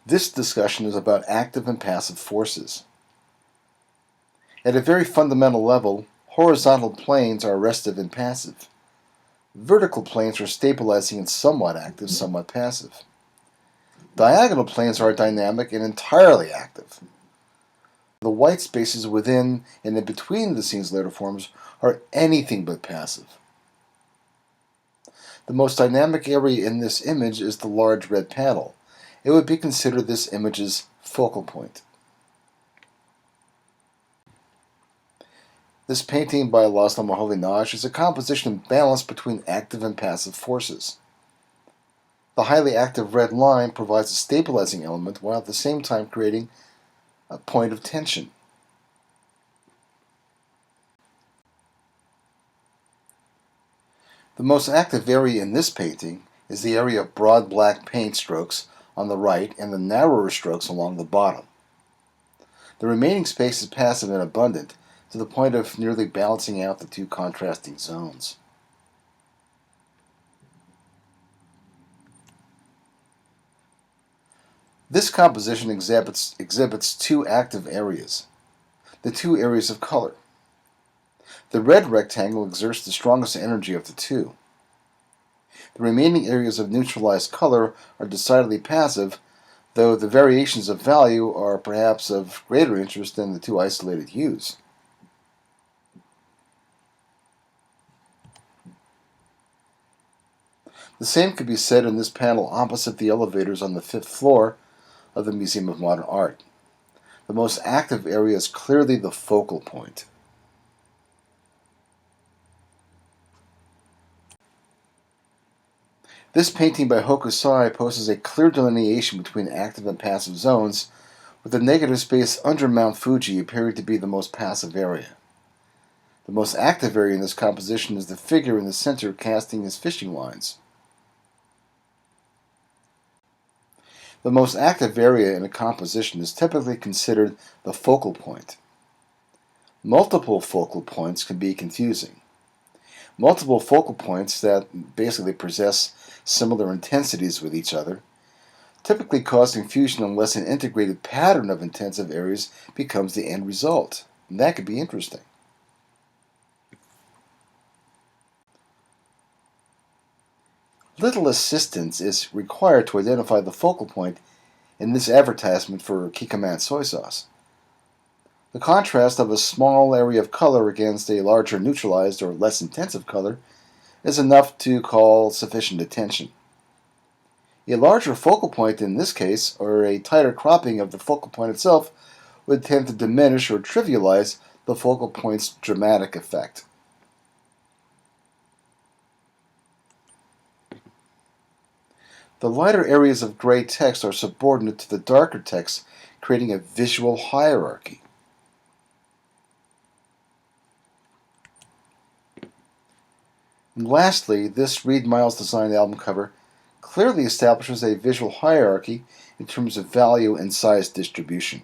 This discussion is about active and passive forces. At a very fundamental level, horizontal planes are restive and passive. Vertical planes are stabilizing and somewhat active, somewhat passive. Diagonal planes are dynamic and entirely active. The white spaces within and in between the scene's later forms are anything but passive. The most dynamic area in this image is the large red panel. It would be considered this image's focal point. This painting by Laszlo Moholy-Nagy is a composition of balance between active and passive forces. The highly active red line provides a stabilizing element while at the same time creating a point of tension. The most active area in this painting is the area of broad black paint strokes on the right and the narrower strokes along the bottom. The remaining space is passive and abundant, to the point of nearly balancing out the two contrasting zones. This composition exhibits two active areas, the two areas of color. The red rectangle exerts the strongest energy of the two. The remaining areas of neutralized color are decidedly passive, though the variations of value are perhaps of greater interest than the two isolated hues. The same could be said in this panel opposite the elevators on the 5th floor of the Museum of Modern Art. The most active area is clearly the focal point. This painting by Hokusai poses a clear delineation between active and passive zones, with the negative space under Mount Fuji appearing to be the most passive area. The most active area in this composition is the figure in the center casting his fishing lines. The most active area in a composition is typically considered the focal point. Multiple focal points can be confusing. Multiple focal points that basically possess similar intensities with each other typically cause confusion unless an integrated pattern of intensive areas becomes the end result. And that could be interesting. Little assistance is required to identify the focal point in this advertisement for Kikkoman soy sauce. The contrast of a small area of color against a larger neutralized or less intensive color is enough to call sufficient attention. A larger focal point in this case, or a tighter cropping of the focal point itself, would tend to diminish or trivialize the focal point's dramatic effect. The lighter areas of gray text are subordinate to the darker text, creating a visual hierarchy. And lastly, this Reed Miles designed album cover clearly establishes a visual hierarchy in terms of value and size distribution.